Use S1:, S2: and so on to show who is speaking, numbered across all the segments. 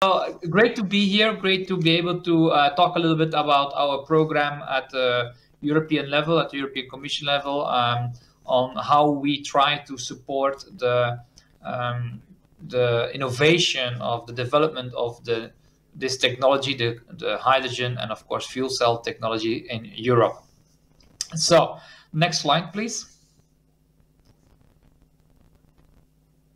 S1: Great to be here. Great to be able to talk a little bit about our program at the European level, at the European Commission level, on how we try to support the innovation of the development of this technology, the hydrogen and of course fuel cell technology in Europe. So next slide, please.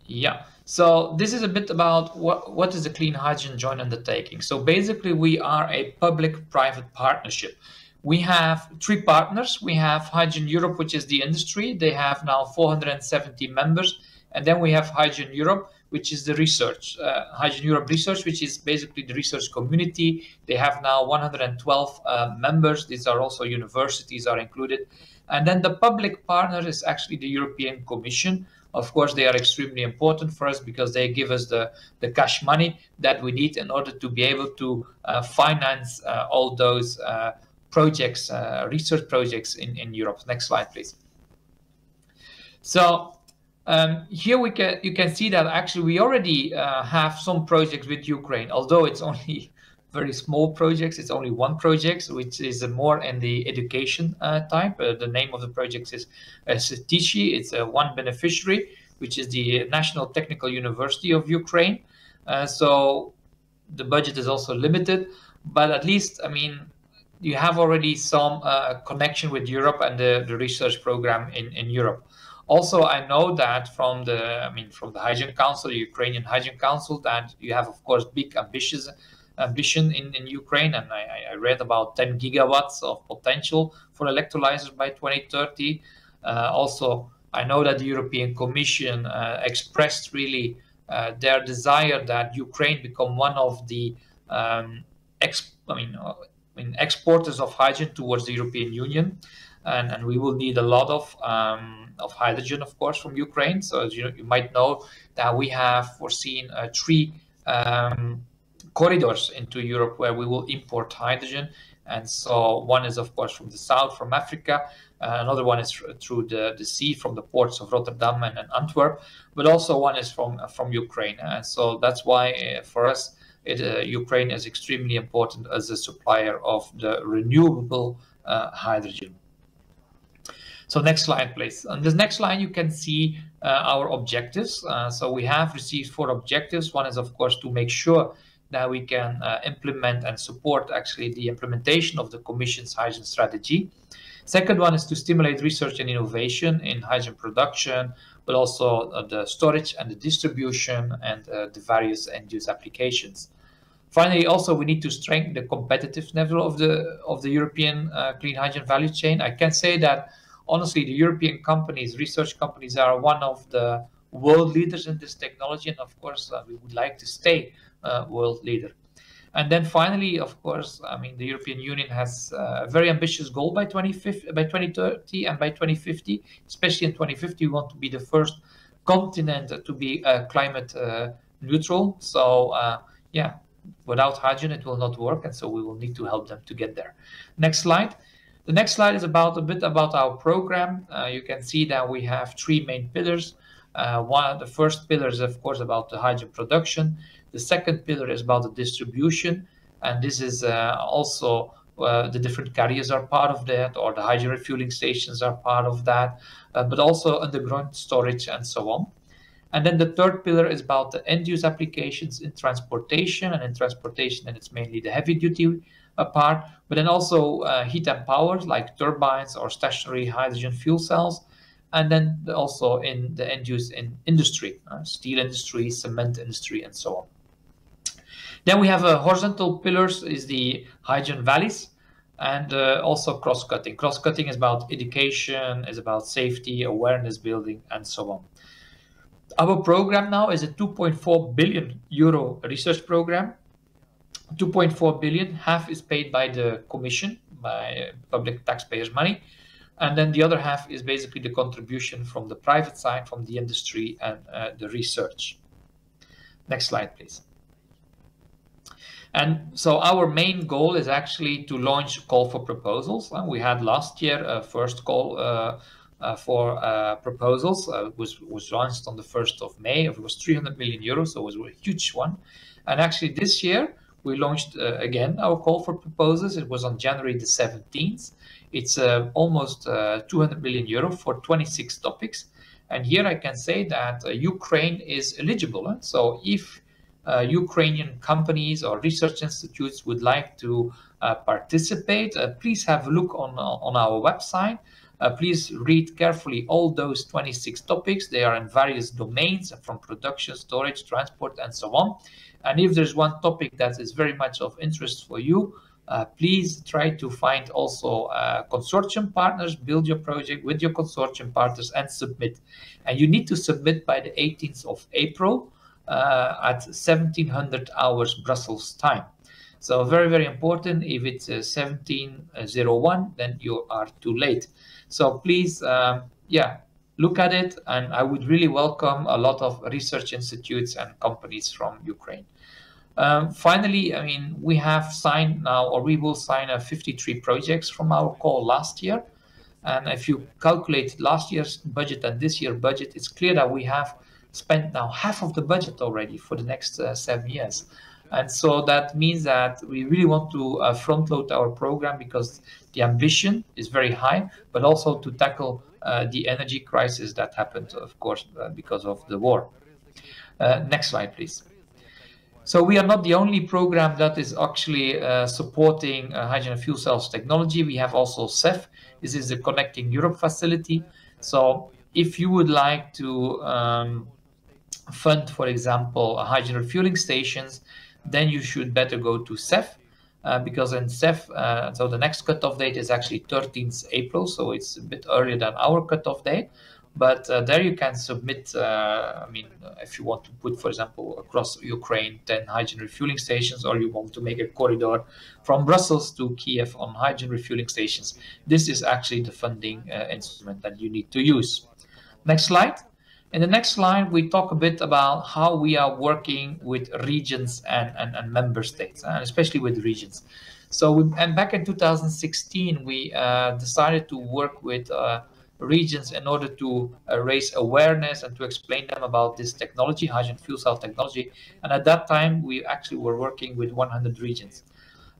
S1: Yeah. So this is a bit about what is the clean hydrogen joint undertaking. So basically we are a public-private partnership. We have three partners. We have Hydrogen Europe, which is the industry. They have now 470 members. And then we have Hydrogen Europe, which is the research. Hydrogen Europe Research, which is basically the research community. They have now 112 members. These are also universities are included. And then the public partner is actually the European Commission. Of course, they are extremely important for us because they give us the cash money that we need in order to be able to finance all those projects, research projects in Europe. Next slide, please. So here you can see that actually we already have some projects with Ukraine, although it's only very small projects. It's only one project, which is more in the education type. The name of the project is Swieті. It's one beneficiary, which is the National Technical University of Ukraine. So the budget is also limited, but at least, I mean, you have already some connection with Europe and the research program in Europe. Also, I know that from the Hydrogen Council, the Ukrainian Hydrogen Council, that you have, of course, big ambition in Ukraine, and I read about 10 gigawatts of potential for electrolyzers by 2030. Also, I know that the European Commission expressed really their desire that Ukraine become one of the exporters of hydrogen towards the European Union, and we will need a lot of hydrogen, of course, from Ukraine. So as you might know that we have foreseen three corridors into Europe where we will import hydrogen. And so one is, of course, from the south, from Africa. Another one is through the sea, from the ports of Rotterdam and Antwerp. But also one is from Ukraine. And so that's why for us, Ukraine is extremely important as a supplier of the renewable hydrogen. So next slide, please. On this next slide, you can see our objectives. So we have received 4 objectives. One is, of course, to make sure that we can implement and support actually the implementation of the Commission's hydrogen strategy. Second one is to stimulate research and innovation in hydrogen production, but also the storage and the distribution and the various end-use applications. Finally, also we need to strengthen the competitive level of the European clean hydrogen value chain. I can say that honestly, the European companies, research companies, are one of the world leaders in this technology, and of course we would like to stay world leader. And then finally, of course, I mean, the European Union has a very ambitious goal by 2030 and by 2050, especially in 2050, we want to be the first continent to be climate neutral. So yeah, without hydrogen, it will not work. And so we will need to help them to get there. Next slide. The next slide is a bit about our program. You can see that we have 3 main pillars. The first pillar is, of course, about the hydrogen production. The second pillar is about the distribution, and this is also the different carriers are part of that, or the hydrogen refueling stations are part of that, but also underground storage and so on. And then the third pillar is about the end-use applications in transportation, and in transportation, and it's mainly the heavy-duty part, but then also heat and power, like turbines or stationary hydrogen fuel cells. And then also in the end use in industry, steel industry, cement industry, and so on. Then we have a horizontal pillars is the hydrogen valleys, and also cross-cutting. Cross-cutting is about education, is about safety, awareness building, and so on. Our program now is a 2.4 billion euro research program. 2.4 billion, half is paid by the Commission, by public taxpayers' money. And then the other half is basically the contribution from the private side, from the industry and the research. Next slide, please. And so our main goal is actually to launch a call for proposals. We had last year a first call for proposals, was launched on the 1st of May. It was 300 million euros, so it was a huge one. And actually this year, we launched again our call for proposals. It was on January the 17th. It's almost 200 million euro for 26 topics. And here I can say that Ukraine is eligible. So if Ukrainian companies or research institutes would like to participate, please have a look on our website. Please read carefully all those 26 topics. They are in various domains, from production, storage, transport, and so on. And if there's one topic that is very much of interest for you, please try to find also consortium partners, build your project with your consortium partners and submit. And you need to submit by the 18th of April at 1700 hours Brussels time. So very, very important. If it's 1701, then you are too late. So please, look at it. And I would really welcome a lot of research institutes and companies from Ukraine. Finally, I mean, we have signed now, or we will sign 53 projects from our call last year. And if you calculate last year's budget and this year's budget, it's clear that we have spent now half of the budget already for the next 7 years. And so that means that we really want to front load our program, because the ambition is very high, but also to tackle the energy crisis that happened, of course, because of the war. Next slide, please. So we are not the only program that is actually supporting hydrogen and fuel cells technology. We have also CEF. This is the Connecting Europe facility. So if you would like to fund, for example, hydrogen refueling stations, then you should better go to CEF, because in CEF, so the next cutoff date is actually 13th April, so it's a bit earlier than our cutoff date. But there you can submit, I mean, if you want to put, for example, across Ukraine 10 hydrogen refueling stations, or you want to make a corridor from Brussels to Kiev on hydrogen refueling stations, this is actually the funding instrument that you need to use. Next slide. In the next slide, we talk a bit about how we are working with regions and member states, and especially with regions. So, back in 2016, we decided to work with regions in order to raise awareness and to explain them about this technology, hydrogen fuel cell technology. And at that time, we actually were working with 100 regions.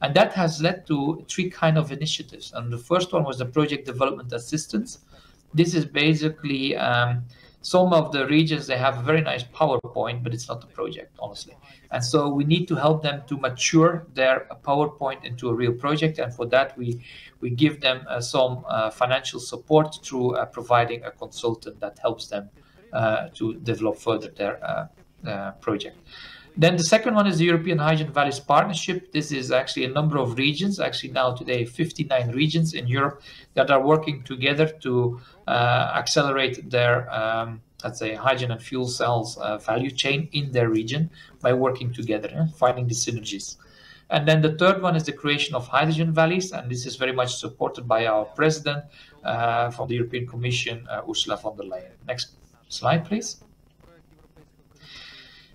S1: And that has led to 3 kind of initiatives. And the first one was the project development assistance. This is basically some of the regions, they have a very nice PowerPoint, but it's not a project, honestly. And so we need to help them to mature their PowerPoint into a real project. And for that, we give them some financial support through providing a consultant that helps them to develop further their project. Then the second one is the European Hydrogen Valleys Partnership. This is actually a number of regions, actually now today 59 regions in Europe that are working together to accelerate their, let's say, hydrogen and fuel cells value chain in their region by working together, finding the synergies. And then the third one is the creation of hydrogen valleys, and this is very much supported by our president from the European Commission, Ursula von der Leyen. Next slide, please.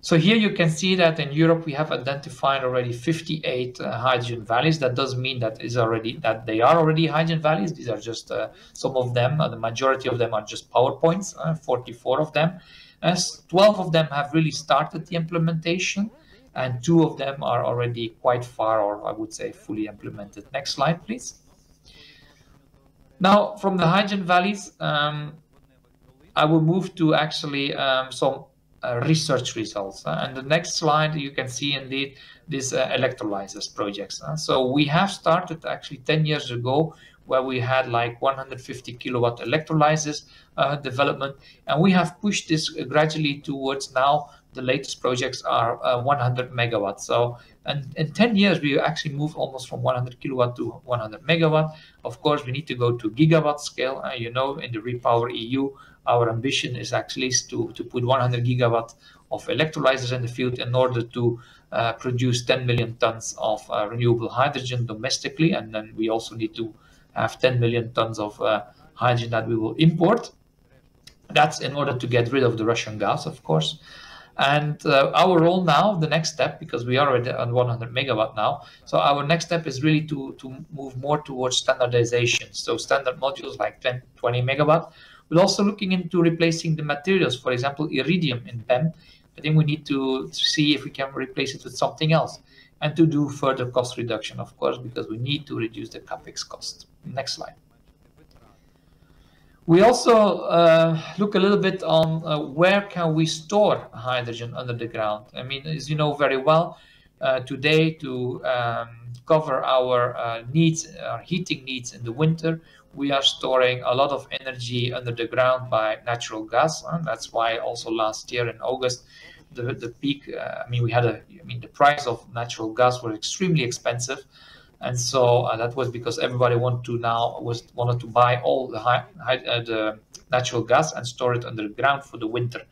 S1: So here you can see that in Europe we have identified already 58 hydrogen valleys. That does mean that they are already hydrogen valleys. These are just some of them. The majority of them are just PowerPoints. 44 of them. 12 of them have really started the implementation, and 2 of them are already quite far, or I would say fully implemented. Next slide, please. Now, from the hydrogen valleys, I will move to actually some research results. And the next slide, you can see indeed these electrolyzers projects. So we have started actually 10 years ago, where we had like 150 kilowatt electrolyzers development, and we have pushed this gradually towards now the latest projects are 100 megawatts. So, and in 10 years, we actually moved almost from 100 kilowatt to 100 megawatt. Of course, we need to go to gigawatt scale. You know, in the Repower EU, our ambition is actually to put 100 gigawatt of electrolyzers in the field in order to produce 10 million tons of renewable hydrogen domestically. And then we also need to have 10 million tons of hydrogen that we will import. That's in order to get rid of the Russian gas, of course. And our role now, the next step, because we are already on 100 megawatt now, so our next step is really to move more towards standardization. So standard modules like 10, 20 megawatt. We're also looking into replacing the materials, for example, iridium in PEM, I think we need to see if we can replace it with something else, and to do further cost reduction, of course, because we need to reduce the capex cost. Next slide. We also look a little bit on where can we store hydrogen under the ground. I mean, as you know very well, today to cover our needs, our heating needs in the winter, we are storing a lot of energy under the ground by natural gas. That's why also last year in August, the peak, the price of natural gas was extremely expensive. And so that was because everybody wanted to buy all the natural gas and store it under the ground for the winter.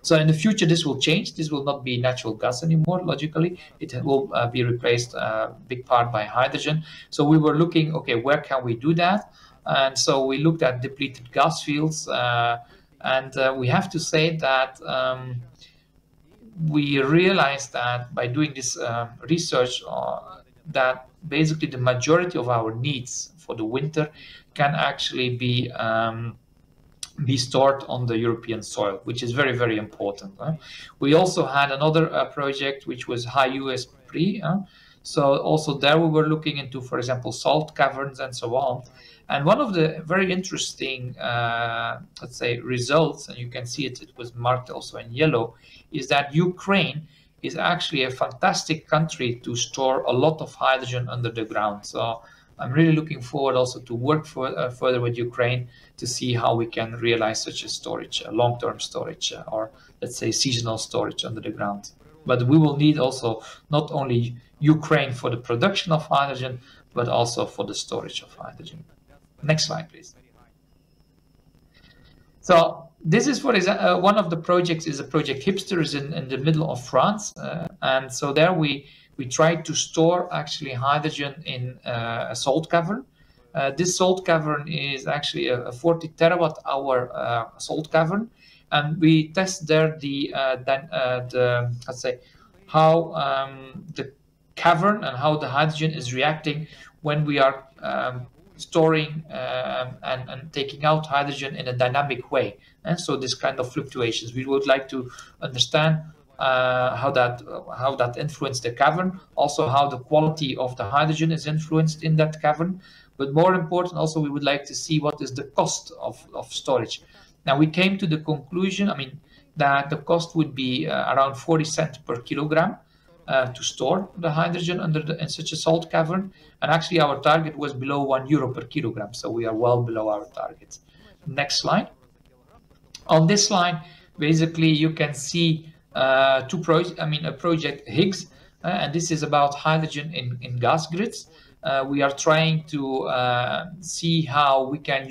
S1: So in the future, this will change. This will not be natural gas anymore. Logically, it will be replaced a big part by hydrogen. So we were looking, okay, where can we do that? And so we looked at depleted gas fields, and we have to say that we realized that by doing this research, that basically the majority of our needs for the winter can actually be stored on the European soil, which is very, very important. We also had another project which was high USP. So also there we were looking into, for example, salt caverns and so on. And one of the very interesting, let's say, results, and you can see it was marked also in yellow, is that Ukraine is actually a fantastic country to store a lot of hydrogen under the ground. So I'm really looking forward also to work further with Ukraine to see how we can realize such a storage, a long-term storage, or let's say seasonal storage under the ground. But we will need also not only Ukraine for the production of hydrogen, but also for the storage of hydrogen. Next slide, please. So this is, for example, one of the projects is a project Hipsters in the middle of France. And so there we tried to store actually hydrogen in a salt cavern. This salt cavern is actually a 40 terawatt hour salt cavern. And we test there let's say, how the cavern and how the hydrogen is reacting when we are storing and taking out hydrogen in a dynamic way. And so this kind of fluctuations, we would like to understand how that influenced the cavern, also how the quality of the hydrogen is influenced in that cavern. But more important, also we would like to see what is the cost of storage. Now we came to the conclusion, that the cost would be around 40 cents per kilogram to store the hydrogen in such a salt cavern. And actually our target was below €1 per kilogram. So we are well below our target. Next slide. On this slide, basically you can see a project Higgs, and this is about hydrogen in gas grids. We are trying to see how we can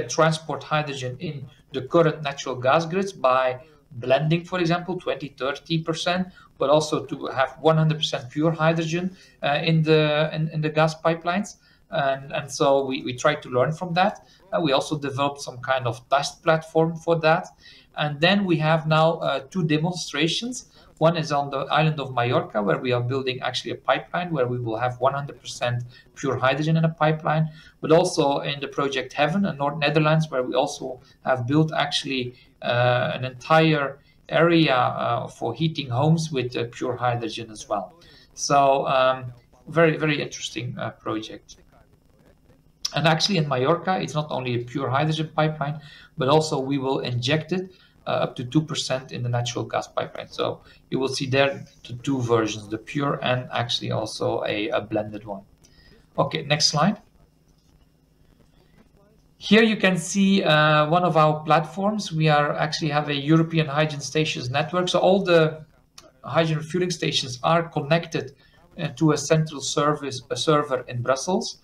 S1: transport hydrogen in the current natural gas grids by blending, for example, 20-30%, but also to have 100% pure hydrogen in the gas pipelines. And so we try to learn from that. We also developed some kind of test platform for that. And then we have now two demonstrations. One is on the island of Mallorca, where we are building actually a pipeline where we will have 100% pure hydrogen in a pipeline, but also in the project Heaven in North Netherlands, where we also have built actually an entire area for heating homes with pure hydrogen as well. So very, very interesting project. And actually in Mallorca, it's not only a pure hydrogen pipeline, but also we will inject it up to 2% in the natural gas pipeline. So you will see there the two versions, the pure and actually also a blended one. Okay, next slide. Here you can see one of our platforms. We actually have a European hydrogen stations network. So all the hydrogen refueling stations are connected to a central server in Brussels.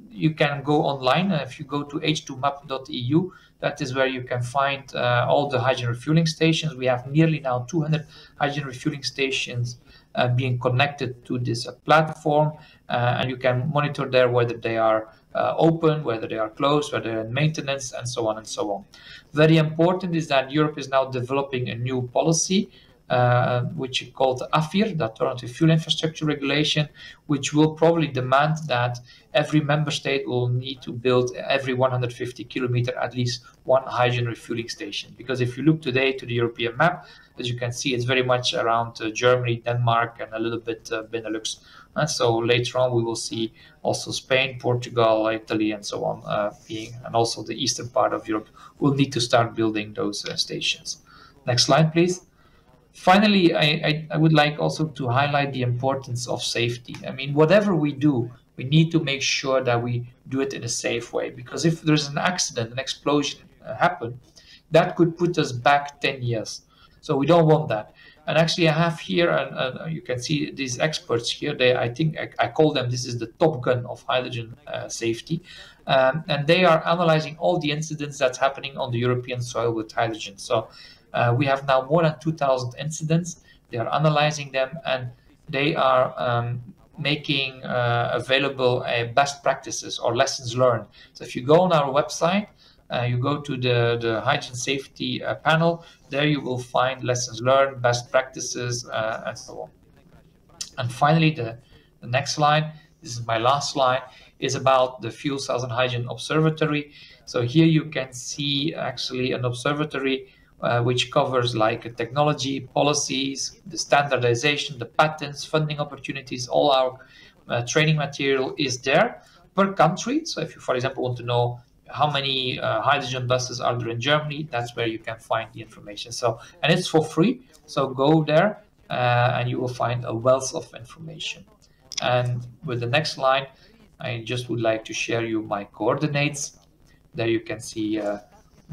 S1: You can go online. If you go to h2map.eu, that is where you can find all the hydrogen refueling stations. We have nearly now 200 hydrogen refueling stations being connected to this platform, and you can monitor there whether they are open, whether they are closed, whether they're in maintenance, and so on and so on. Very important is that Europe is now developing a new policy which is called AFIR, the Alternative Fuel Infrastructure Regulation, which will probably demand that every member state will need to build every 150 kilometer at least one hydrogen refueling station. Because if you look today to the European map, as you can see, it's very much around Germany, Denmark, and a little bit Benelux. And so later on, we will see also Spain, Portugal, Italy, and so on and also the eastern part of Europe will need to start building those stations. Next slide, please. Finally, I would like also to highlight the importance of safety. I mean, whatever we do, we need to make sure that we do it in a safe way, because if there's an accident, an explosion happen, that could put us back 10 years. So we don't want that. And actually I have here, and you can see these experts here, I think I call them, this is the Top Gun of hydrogen safety. And they are analyzing all the incidents that's happening on the European soil with hydrogen. So we have now more than 2,000 incidents. They are analyzing them, and they are making available best practices or lessons learned. So if you go on our website, you go to the hydrogen safety panel, there you will find lessons learned, best practices, and so on. And finally, the next slide, this is my last slide, is about the Fuel Cells and Hydrogen Observatory. So here you can see actually an observatory which covers like technology, policies, the standardization, the patents, funding opportunities. All our training material is there per country. So if you, for example, want to know how many hydrogen buses are there in Germany, that's where you can find the information. So, and it's for free. So go there and you will find a wealth of information. And with the next slide, I just would like to share you my coordinates. There you can see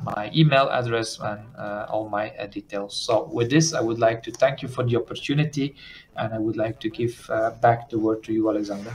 S1: my email address and all my details. So with this, I would like to thank you for the opportunity, and I would like to give back the word to you, Alexander.